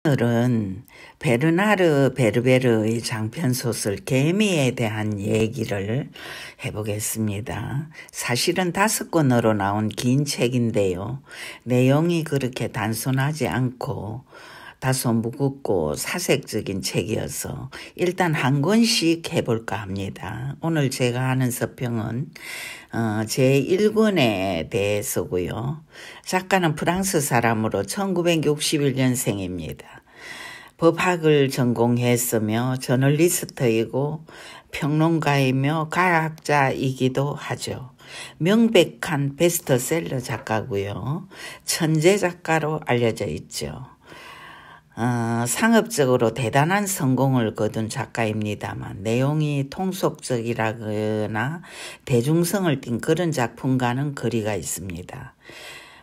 오늘은 베르나르 베르베르의 장편소설 개미에 대한 얘기를 해보겠습니다. 사실은 5권으로 나온 긴 책인데요. 내용이 그렇게 단순하지 않고 다소 무겁고 사색적인 책이어서 일단 한 권씩 해볼까 합니다. 오늘 제가 하는 서평은 제1권에 대해서고요. 작가는 프랑스 사람으로 1961년생입니다. 법학을 전공했으며 저널리스트이고 평론가이며 과학자이기도 하죠. 명백한 베스트셀러 작가고요. 천재 작가로 알려져 있죠. 상업적으로 대단한 성공을 거둔 작가입니다만 내용이 통속적이라거나 대중성을 띈 그런 작품과는 거리가 있습니다.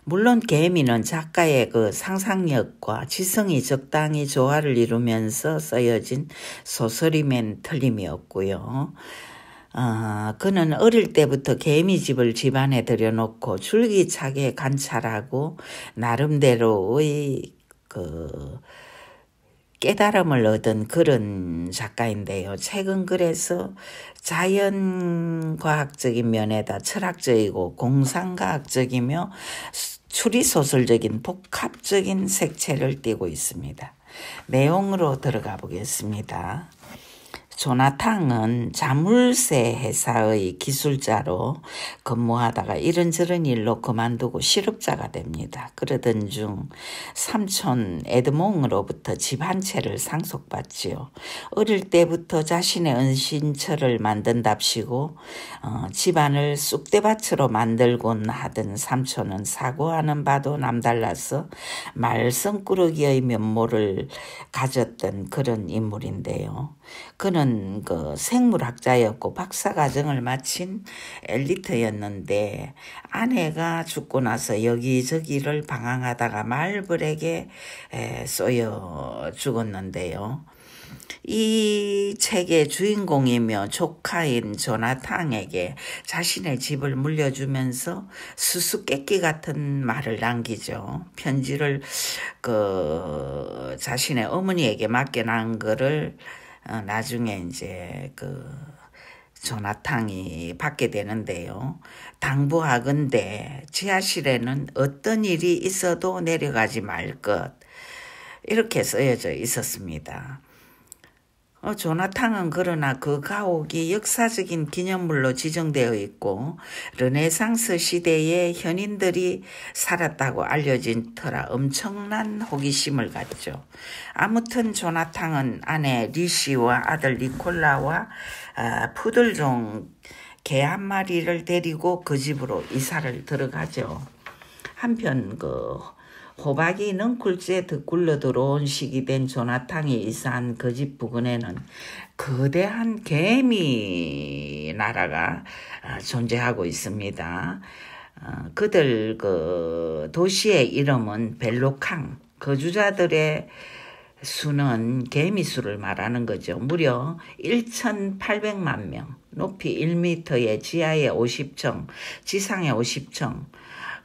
물론 개미는 작가의 그 상상력과 지성이 적당히 조화를 이루면서 쓰여진 소설임엔 틀림이 없고요. 그는 어릴 때부터 개미집을 집안에 들여놓고 줄기차게 관찰하고 나름대로의 깨달음을 얻은 그런 작가인데요. 최근 그래서 자연과학적인 면에다 철학적이고 공상과학적이며 추리소설적인 복합적인 색채를 띠고 있습니다. 내용으로 들어가 보겠습니다. 조나탕은 자물쇠 회사의 기술자로 근무하다가 이런저런 일로 그만두고 실업자가 됩니다. 그러던 중 삼촌 에드몽으로부터 집 한 채를 상속받지요. 어릴 때부터 자신의 은신처를 만든답시고 집안을 쑥대밭으로 만들곤 하던 삼촌은 사고하는 바도 남달라서 말썽꾸러기의 면모를 가졌던 그런 인물인데요. 그는 생물학자였고 박사과정을 마친 엘리트였는데 아내가 죽고 나서 여기저기를 방황하다가 말벌에게 쏘여 죽었는데요. 이 책의 주인공이며 조카인 조나탕에게 자신의 집을 물려주면서 수수께끼 같은 말을 남기죠. 편지를 자신의 어머니에게 맡겨놓은 거를 나중에 이제 조나탕이 받게 되는데요. 당부하건대 지하실에는 어떤 일이 있어도 내려가지 말 것, 이렇게 쓰여져 있었습니다. 조나탕은 그러나 그 가옥이 역사적인 기념물로 지정되어 있고 르네상스 시대의 현인들이 살았다고 알려진 터라 엄청난 호기심을 갖죠. 아무튼 조나탕은 아내 리시와 아들 니콜라와 푸들종 개 한 마리를 데리고 그 집으로 이사를 들어가죠. 한편 호박이 넝쿨째 득굴러 들어온 시기 된 조나탕이 이사한 그 집 부근에는 거대한 개미 나라가 존재하고 있습니다. 그들 도시의 이름은 벨로캉, 거주자들의 수는 개미수를 말하는 거죠. 무려 1,800만 명, 높이 1m에 지하에 50층, 지상에 50층,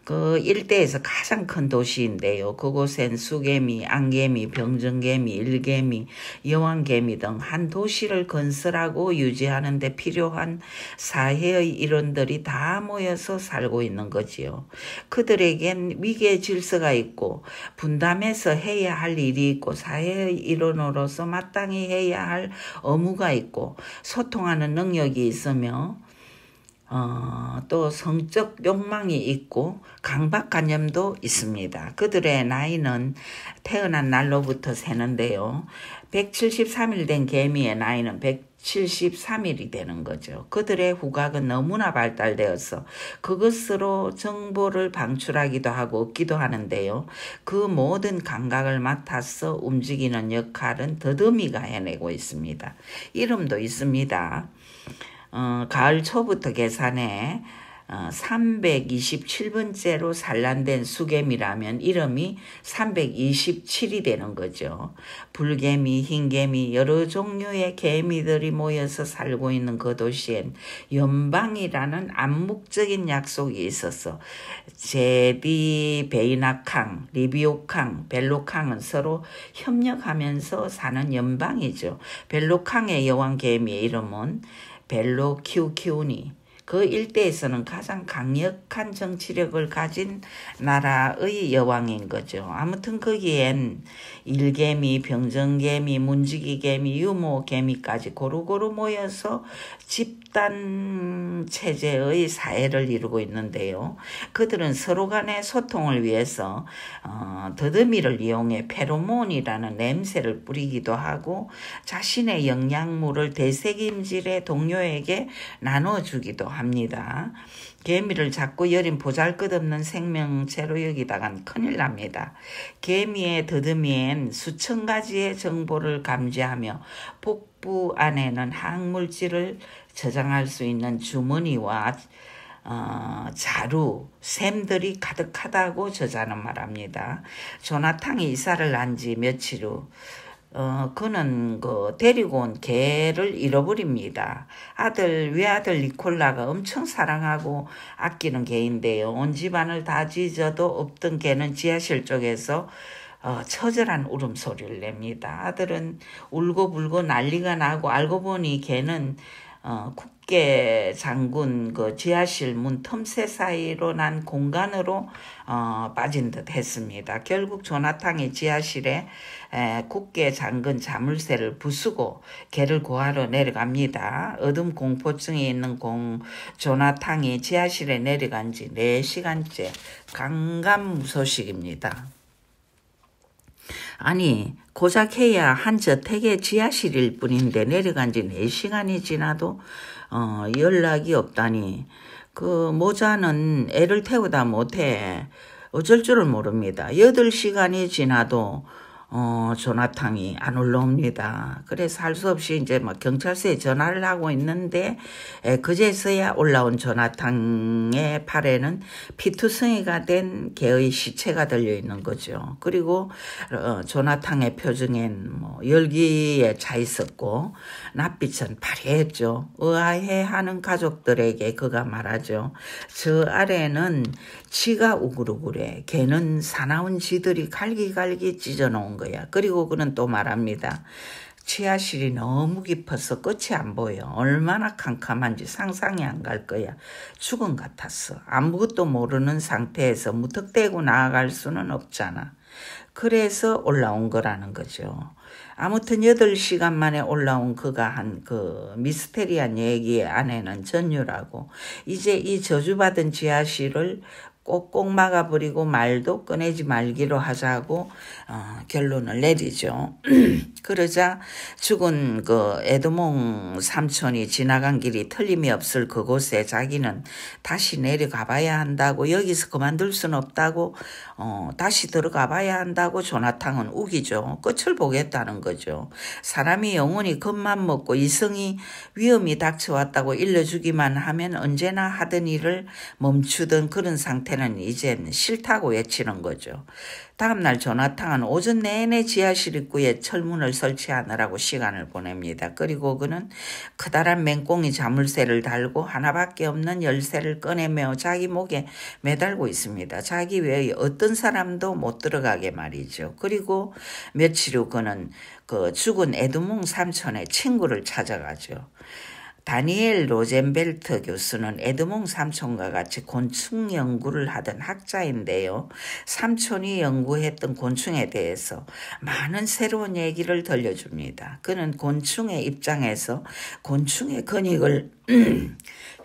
그 일대에서 가장 큰 도시인데요. 그곳엔 수개미, 안개미, 병정개미, 일개미, 여왕개미 등 한 도시를 건설하고 유지하는 데 필요한 사회의 일원들이 다 모여서 살고 있는 거지요. 그들에겐 위계 질서가 있고 분담해서 해야 할 일이 있고 사회의 일원으로서 마땅히 해야 할 의무가 있고 소통하는 능력이 있으며 또 성적 욕망이 있고 강박관념도 있습니다. 그들의 나이는 태어난 날로부터 세는데요. 173일 된 개미의 나이는 173일이 되는 거죠. 그들의 후각은 너무나 발달되어서 그것으로 정보를 방출하기도 하고 얻기도 하는데요. 그 모든 감각을 맡아서 움직이는 역할은 더듬이가 해내고 있습니다. 이름도 있습니다. 가을 초부터 계산해 327번째로 산란된 수개미라면 이름이 327이 되는 거죠. 불개미, 흰개미 여러 종류의 개미들이 모여서 살고 있는 그 도시엔 연방이라는 암묵적인 약속이 있어서 제디, 베이나캉, 리비오캉, 벨로캉은 서로 협력하면서 사는 연방이죠. 벨로캉의 여왕개미의 이름은 벨로키우키우니. 그 일대에서는 가장 강력한 정치력을 가진 나라의 여왕인 거죠. 아무튼 거기엔 일개미, 병정개미, 문지기개미, 유모개미까지 고루고루 모여서 집단 체제의 사회를 이루고 있는데요. 그들은 서로 간의 소통을 위해서 더듬이를 이용해 페로몬이라는 냄새를 뿌리기도 하고 자신의 영양물을 되새김질의 동료에게 나눠주기도 합니다. 개미를 자꾸 여린 보잘것없는 생명체로 여기다간 큰일 납니다. 개미의 더듬이엔 수천 가지의 정보를 감지하며 복부 안에는 항물질을 저장할 수 있는 주머니와 자루, 샘들이 가득하다고 저자는 말합니다. 조나탕이 이사를 한 지 며칠 후 그는 데리고 온 개를 잃어버립니다. 외아들 니콜라가 엄청 사랑하고 아끼는 개인데요. 온 집안을 다 짖어도 없던 개는 지하실 쪽에서 처절한 울음소리를 냅니다. 아들은 울고불고 난리가 나고 알고 보니 개는 국계 장군 지하실 문 틈새 사이로 난 공간으로 빠진 듯 했습니다. 결국 조나탕이 지하실에 국계 장군 자물쇠를 부수고 개를 구하러 내려갑니다. 어둠 공포증이 있는 조나탕이 지하실에 내려간 지 4시간째 강감무소식입니다. 아니 고작 해야 한 저택의 지하실일 뿐인데 내려간 지 4시간이 지나도 연락이 없다니 그 모자는 애를 태우다 못해 어쩔 줄을 모릅니다. 8시간이 지나도 조나탕이 안 올라옵니다. 그래서 할 수 없이 이제 막 경찰서에 전화를 하고 있는데 그제서야 올라온 조나탕의 팔에는 피투성이가 된 개의 시체가 달려 있는 거죠. 그리고 조나탕의 표정엔 열기에 차 있었고 낯빛은 파래했죠. 의아해하는 가족들에게 그가 말하죠. 저 아래는 지가 우글우글해. 개는 사나운 지들이 갈기갈기 찢어놓은 거야. 그리고 그는 또 말합니다. 지하실이 너무 깊어서 끝이 안 보여. 얼마나 캄캄한지 상상이 안 갈 거야. 죽은 같았어. 아무것도 모르는 상태에서 무턱대고 나아갈 수는 없잖아. 그래서 올라온 거라는 거죠. 아무튼 8시간 만에 올라온 그가 한 그 미스테리한 얘기의 안에는 전율하고 이제 이 저주받은 지하실을 꼭꼭 막아버리고 말도 꺼내지 말기로 하자고 결론을 내리죠. 그러자 죽은 에드몽 삼촌이 지나간 길이 틀림이 없을 그곳에 자기는 다시 내려가 봐야 한다고 여기서 그만둘 수는 없다고 다시 들어가 봐야 한다고 조나탕은 우기죠. 끝을 보겠다는 거죠. 사람이 영원히 겁만 먹고 이성이 위험이 닥쳐왔다고 일러주기만 하면 언제나 하던 일을 멈추던 그런 상태는 이젠 싫다고 외치는 거죠. 다음날 조나탕은 오전 내내 지하실 입구에 철문을 설치하느라고 시간을 보냅니다. 그리고 그는 커다란 맹꽁이 자물쇠를 달고 하나밖에 없는 열쇠를 꺼내며 자기 목에 매달고 있습니다. 자기 외에 어떤 사람도 못 들어가게 말이죠. 그리고 며칠 후 그는 그 죽은 에드몽 삼촌의 친구를 찾아가죠. 다니엘 로젠벨트 교수는 에드몽 삼촌과 같이 곤충 연구를 하던 학자인데요. 삼촌이 연구했던 곤충에 대해서 많은 새로운 얘기를 들려줍니다. 그는 곤충의 입장에서 곤충의 근육을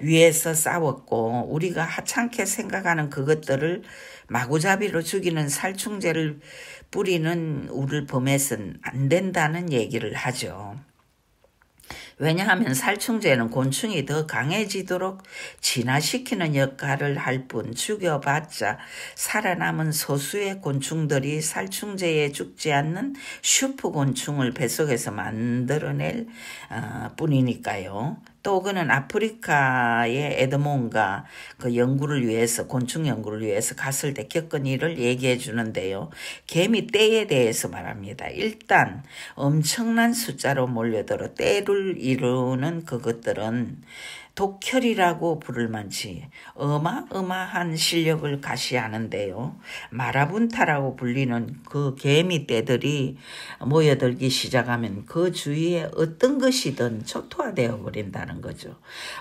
위해서 싸웠고 우리가 하찮게 생각하는 그것들을 마구잡이로 죽이는 살충제를 뿌리는 우를 범해서는 안 된다는 얘기를 하죠. 왜냐하면 살충제는 곤충이 더 강해지도록 진화시키는 역할을 할 뿐 죽여봤자 살아남은 소수의 곤충들이 살충제에 죽지 않는 슈퍼곤충을 뱃속에서 만들어낼 뿐이니까요. 또 그는 아프리카의 에드몬과 그 연구를 위해서, 곤충 연구를 위해서 갔을 때 겪은 일을 얘기해 주는데요. 개미 떼에 대해서 말합니다. 일단 엄청난 숫자로 몰려들어 떼를 이루는 그것들은 독혈이라고 부를 만치 어마어마한 실력을 가시하는데요. 마라분타라고 불리는 그 개미떼들이 모여들기 시작하면 그 주위에 어떤 것이든 초토화되어 버린다는 거죠.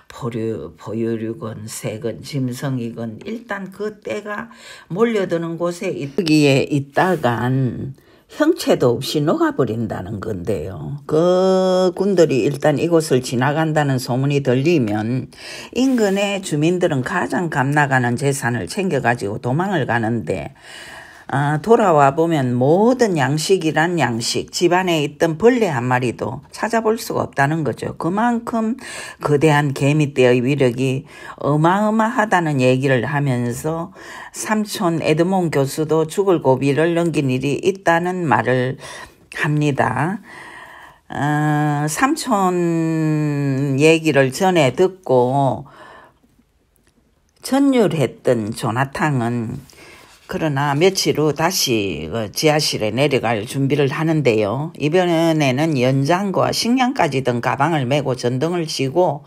포유류건 새건 짐승이건 일단 그 떼가 몰려드는 곳에 여기에 있다간 형체도 없이 녹아버린다는 건데요. 그 군들이 일단 이곳을 지나간다는 소문이 들리면 인근의 주민들은 가장 값나가는 재산을 챙겨가지고 도망을 가는데 돌아와 보면 모든 양식이란 양식, 집안에 있던 벌레 한 마리도 찾아볼 수가 없다는 거죠. 그만큼 거대한 개미떼의 위력이 어마어마하다는 얘기를 하면서 삼촌 에드몽 교수도 죽을 고비를 넘긴 일이 있다는 말을 합니다. 삼촌 얘기를 전에 듣고 전율했던 조나탕은 그러나 며칠 후 다시 지하실에 내려갈 준비를 하는데요. 이번에는 연장과 식량까지 든 가방을 메고 전등을 쥐고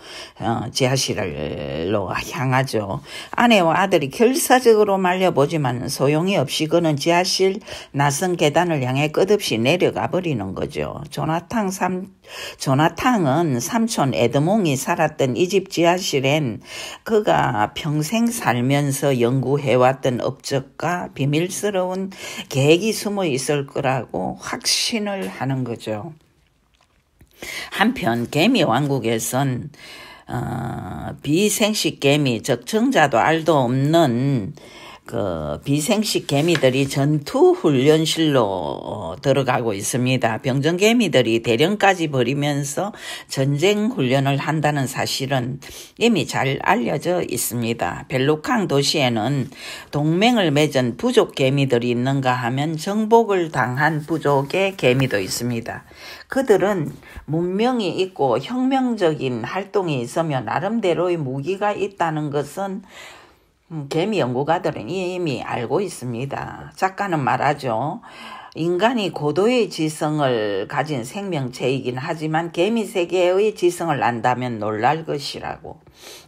지하실로 향하죠. 아내와 아들이 결사적으로 말려보지만 소용이 없이 그는 지하실 낯선 계단을 향해 끝없이 내려가 버리는 거죠. 조나탕은 삼촌 에드몽이 살았던 이 집 지하실엔 그가 평생 살면서 연구해왔던 업적과 비밀스러운 계획이 숨어 있을 거라고 확신을 하는 거죠. 한편 개미 왕국에선 비생식 개미, 즉 정자도 알도 없는 그 비생식 개미들이 전투 훈련실로 들어가고 있습니다. 병정 개미들이 대령까지 벌이면서 전쟁 훈련을 한다는 사실은 이미 잘 알려져 있습니다. 벨루캉 도시에는 동맹을 맺은 부족 개미들이 있는가 하면 정복을 당한 부족의 개미도 있습니다. 그들은 문명이 있고 혁명적인 활동이 있으며 나름대로의 무기가 있다는 것은 개미 연구가들은 이미 알고 있습니다. 작가는 말하죠. 인간이 고도의 지성을 가진 생명체이긴 하지만 개미 세계의 지성을 안다면 놀랄 것이라고.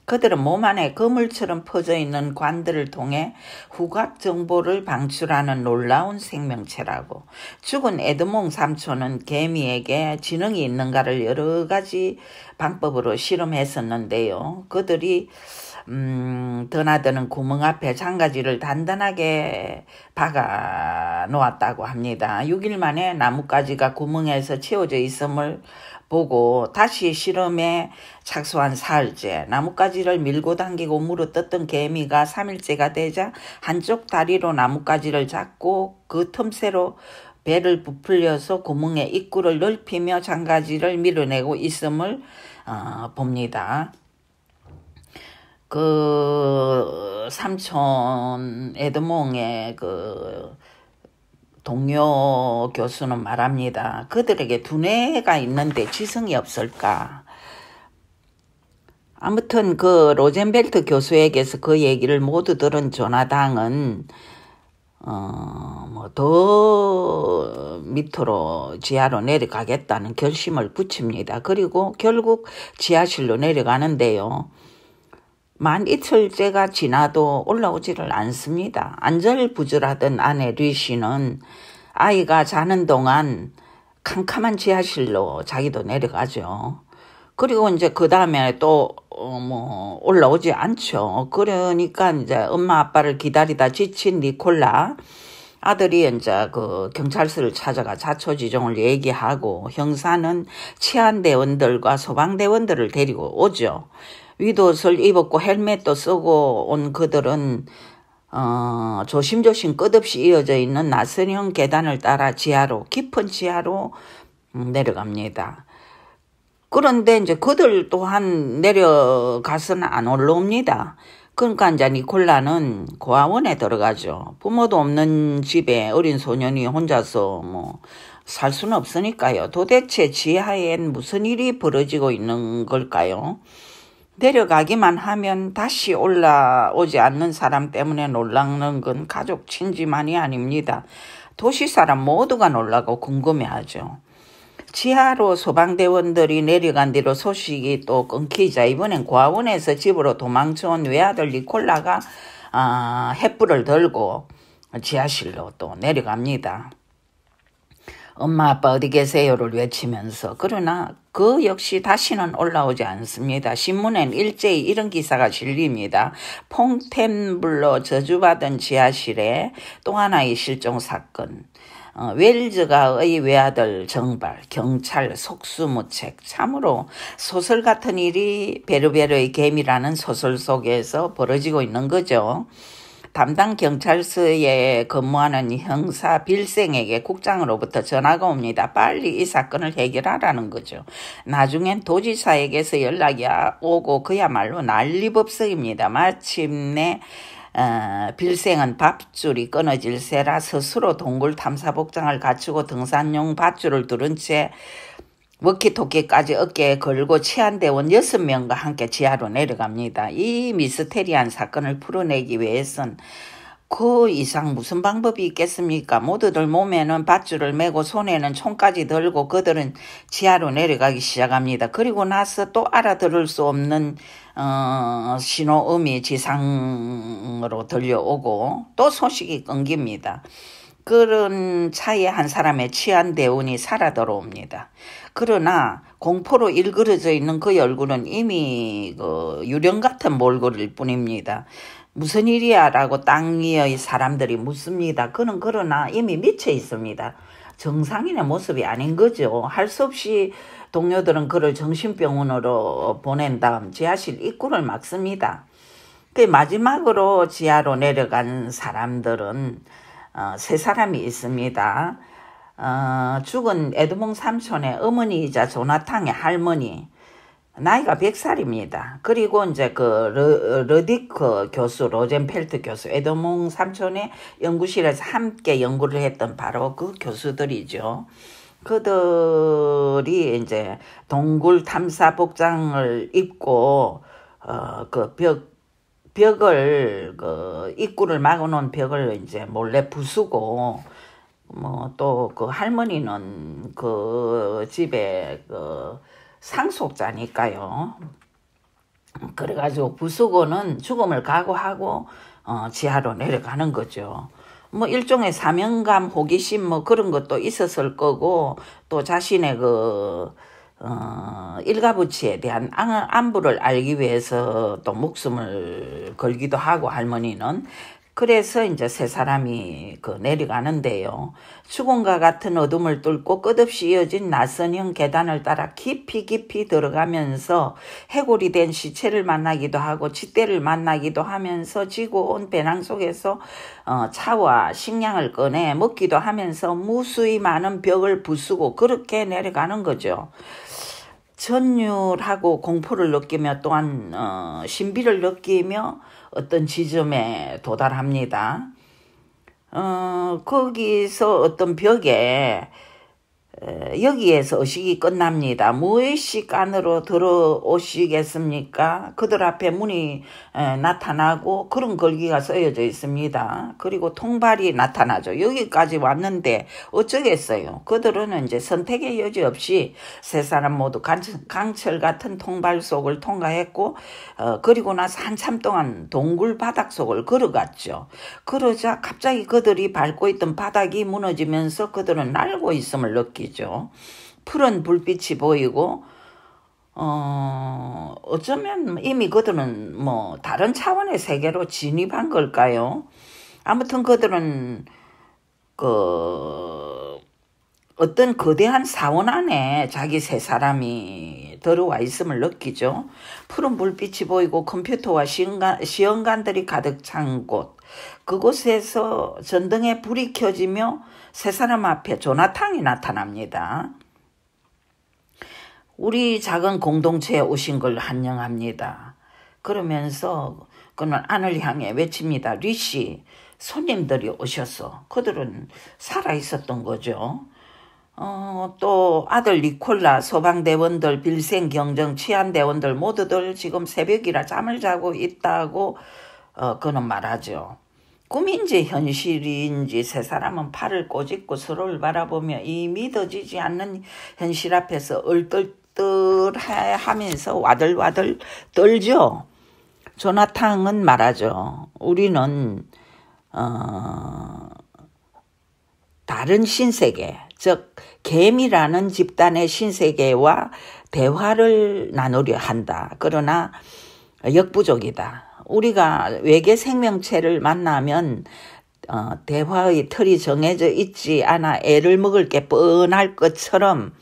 그들은 몸 안에 그물처럼 퍼져 있는 관들을 통해 후각 정보를 방출하는 놀라운 생명체라고. 죽은 에드몽 삼촌은 개미에게 지능이 있는가를 여러 가지 방법으로 실험했었는데요. 그들이 드나드는 구멍 앞에 장가지를 단단하게 박아 놓았다고 합니다. 6일 만에 나뭇가지가 구멍에서 채워져 있음을 보고 다시 실험에 착수한 사흘째, 나뭇가지를 밀고 당기고 물어뜯던 개미가 3일째가 되자 한쪽 다리로 나뭇가지를 잡고 그 틈새로 배를 부풀려서 구멍의 입구를 넓히며 장가지를 밀어내고 있음을 봅니다. 그 삼촌 에드몽의 그 동료 교수는 말합니다. 그들에게 두뇌가 있는데 지성이 없을까? 아무튼 그 로젠벨트 교수에게서 그 얘기를 모두 들은 조나당은 더 밑으로 지하로 내려가겠다는 결심을 붙입니다. 그리고 결국 지하실로 내려가는데요. 만 이틀째가 지나도 올라오지를 않습니다. 안절부절하던 아내 류씨는 아이가 자는 동안 캄캄한 지하실로 자기도 내려가죠. 그리고 이제 그 다음에 또 올라오지 않죠. 그러니까 이제 엄마 아빠를 기다리다 지친 니콜라 아들이 이제 그 경찰서를 찾아가 자초지종을 얘기하고 형사는 치안대원들과 소방대원들을 데리고 오죠. 윗옷을 입었고 헬멧도 쓰고 온 그들은 조심조심 끝없이 이어져 있는 낯선형 계단을 따라 지하로, 깊은 지하로 내려갑니다. 그런데 이제 그들 또한 내려가서는 안 올라옵니다. 그러니까 이제 니콜라는 고아원에 들어가죠. 부모도 없는 집에 어린 소년이 혼자서 살 수는 없으니까요. 도대체 지하엔 무슨 일이 벌어지고 있는 걸까요? 내려가기만 하면 다시 올라오지 않는 사람 때문에 놀라는 건 가족 친지만이 아닙니다. 도시 사람 모두가 놀라고 궁금해하죠. 지하로 소방대원들이 내려간 뒤로 소식이 또 끊기자 이번엔 고아원에서 집으로 도망쳐온 외아들 니콜라가 횃불을 들고 지하실로 또 내려갑니다. 엄마 아빠 어디 계세요를 외치면서. 그러나 그 역시 다시는 올라오지 않습니다. 신문엔 일제히 이런 기사가 실립니다. 퐁텐불로 저주받은 지하실에 또 하나의 실종 사건. 웰즈가의 외아들 정발, 경찰 속수무책. 참으로 소설 같은 일이 베르베르의 개미라는 소설 속에서 벌어지고 있는 거죠. 담당 경찰서에 근무하는 형사 빌생에게 국장으로부터 전화가 옵니다. 빨리 이 사건을 해결하라는 거죠. 나중엔 도지사에게서 연락이 오고 그야말로 난리법석입니다. 마침내 빌생은 밧줄이 끊어질 새라 스스로 동굴 탐사복장을 갖추고 등산용 밧줄을 두른 채 워키토키까지 어깨에 걸고 치안대원 6명과 함께 지하로 내려갑니다. 이 미스테리한 사건을 풀어내기 위해선 그 이상 무슨 방법이 있겠습니까? 모두들 몸에는 밧줄을 메고 손에는 총까지 들고 그들은 지하로 내려가기 시작합니다. 그리고 나서 또 알아들을 수 없는 신호음이 지상으로 들려오고 또 소식이 끊깁니다. 그런 차에 한 사람의 치안대원이 살아 들어옵니다. 그러나 공포로 일그러져 있는 그 얼굴은 이미 유령 같은 몰골일 뿐입니다. 무슨 일이야? 라고 땅 위의 사람들이 묻습니다. 그는 그러나 이미 미쳐 있습니다. 정상인의 모습이 아닌 거죠. 할 수 없이 동료들은 그를 정신병원으로 보낸 다음 지하실 입구를 막습니다. 그 마지막으로 지하로 내려간 사람들은 세 사람이 있습니다. 죽은 에드몽 삼촌의 어머니이자 조나탕의 할머니, 나이가 100살입니다. 그리고 이제 러디크 교수, 로젠펠트 교수, 에드몽 삼촌의 연구실에서 함께 연구를 했던 바로 그 교수들이죠. 그들이 이제 동굴 탐사 복장을 입고 벽을 입구를 막아놓은 벽을 이제 몰래 부수고 또 그 할머니는 그 집에 상속자니까요. 그래가지고 부수고는 죽음을 각오하고 지하로 내려가는 거죠. 일종의 사명감, 호기심 그런 것도 있었을 거고 또 자신의 일가부치에 대한 안부를 알기 위해서 또 목숨을 걸기도 하고 할머니는. 그래서 이제 세 사람이 내려가는데요. 추궁과 같은 어둠을 뚫고 끝없이 이어진 낯선형 계단을 따라 깊이 들어가면서 해골이 된 시체를 만나기도 하고 쥐떼를 만나기도 하면서 지고 온 배낭 속에서 차와 식량을 꺼내 먹기도 하면서 무수히 많은 벽을 부수고 그렇게 내려가는 거죠. 전율하고 공포를 느끼며 또한 신비를 느끼며 어떤 지점에 도달합니다. 거기서 어떤 벽에 여기에서 의식이 끝납니다. 무의식 안으로 들어오시겠습니까? 그들 앞에 문이 나타나고 그런 글귀가 쓰여져 있습니다. 그리고 통발이 나타나죠. 여기까지 왔는데 어쩌겠어요. 그들은 이제 선택의 여지 없이 세 사람 모두 강철 같은 통발 속을 통과했고 그리고 나서 한참 동안 동굴 바닥 속을 걸어갔죠. 그러자 갑자기 그들이 밟고 있던 바닥이 무너지면서 그들은 날고 있음을 느끼죠. 푸른 불빛이 보이고 어쩌면 이미 그들은 다른 차원의 세계로 진입한 걸까요? 아무튼 그들은 어떤 거대한 사원 안에 자기 세 사람이 들어와 있음을 느끼죠. 푸른 불빛이 보이고 컴퓨터와 시험관들이 가득 찬 곳. 그곳에서 전등에 불이 켜지며 세 사람 앞에 조나탕이 나타납니다. 우리 작은 공동체에 오신 걸 환영합니다. 그러면서 그는 안을 향해 외칩니다. 리씨, 손님들이 오셔서 그들은 살아있었던 거죠. 또 아들 니콜라, 소방대원들, 빌생경정, 치안대원들 모두들 지금 새벽이라 잠을 자고 있다고 그는 말하죠. 꿈인지 현실인지 세 사람은 팔을 꼬집고 서로를 바라보며 이 믿어지지 않는 현실 앞에서 얼떨떨하면서 와들와들 떨죠. 조나탄은 말하죠. 우리는 다른 신세계, 즉 개미라는 집단의 신세계와 대화를 나누려 한다. 그러나 역부족이다. 우리가 외계 생명체를 만나면 대화의 틀이 정해져 있지 않아 애를 먹을 게 뻔할 것처럼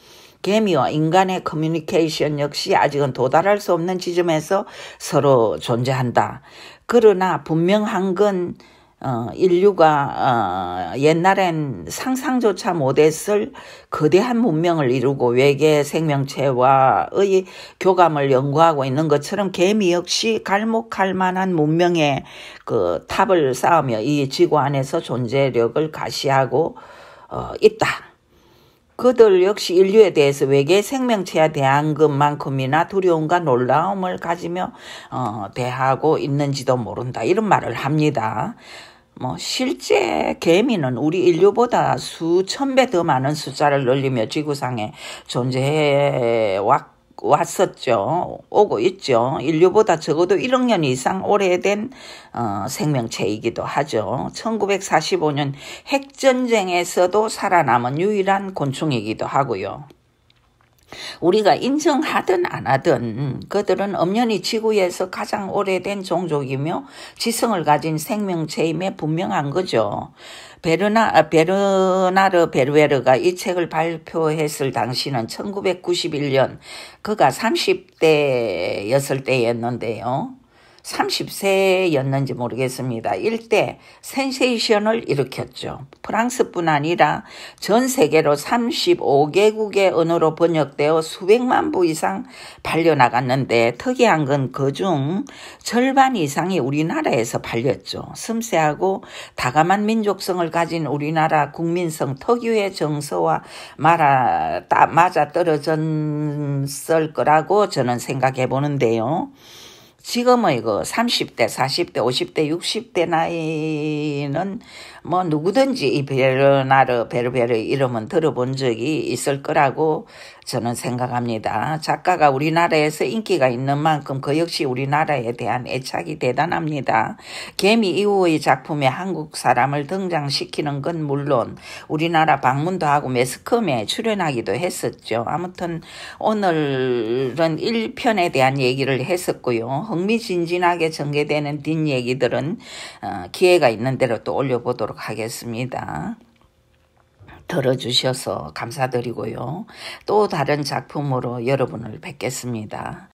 개미와 인간의 커뮤니케이션 역시 아직은 도달할 수 없는 지점에서 서로 존재한다. 그러나 분명한 건 인류가 옛날엔 상상조차 못했을 거대한 문명을 이루고 외계 생명체와의 교감을 연구하고 있는 것처럼 개미 역시 갈목할 만한 문명의 그 탑을 쌓으며 이 지구 안에서 존재력을 가시하고 있다. 그들 역시 인류에 대해서 외계 생명체에 대한 것만큼이나 두려움과 놀라움을 가지며 대하고 있는지도 모른다. 이런 말을 합니다. 실제 개미는 우리 인류보다 수천 배 더 많은 숫자를 늘리며 지구상에 존재해 왔었죠. 오고 있죠. 인류보다 적어도 1억 년 이상 오래된 생명체이기도 하죠. 1945년 핵전쟁에서도 살아남은 유일한 곤충이기도 하고요. 우리가 인정하든 안 하든 그들은 엄연히 지구에서 가장 오래된 종족이며 지성을 가진 생명체임에 분명한 거죠. 베르나르 베르베르가 이 책을 발표했을 당시는 1991년 그가 30대였을 때였는데요. 30세였는지 모르겠습니다. 일대 센세이션을 일으켰죠. 프랑스뿐 아니라 전 세계로 35개국의 언어로 번역되어 수백만 부 이상 팔려나갔는데 특이한 건 그중 절반 이상이 우리나라에서 팔렸죠. 섬세하고 다감한 민족성을 가진 우리나라 국민성 특유의 정서와 맞아떨어졌을 거라고 저는 생각해 보는데요. 지금의 30대, 40대, 50대, 60대 나이는 누구든지 이 베르나르 베르베르 이름은 들어본 적이 있을 거라고 저는 생각합니다. 작가가 우리나라에서 인기가 있는 만큼 그 역시 우리나라에 대한 애착이 대단합니다. 개미 이후의 작품에 한국 사람을 등장시키는 건 물론 우리나라 방문도 하고 매스컴에 출연하기도 했었죠. 아무튼 오늘은 1편에 대한 얘기를 했었고요. 흥미진진하게 전개되는 뒷얘기들은 기회가 있는 대로 또 올려보도록 하겠습니다. 들어주셔서 감사드리고요. 또 다른 작품으로 여러분을 뵙겠습니다.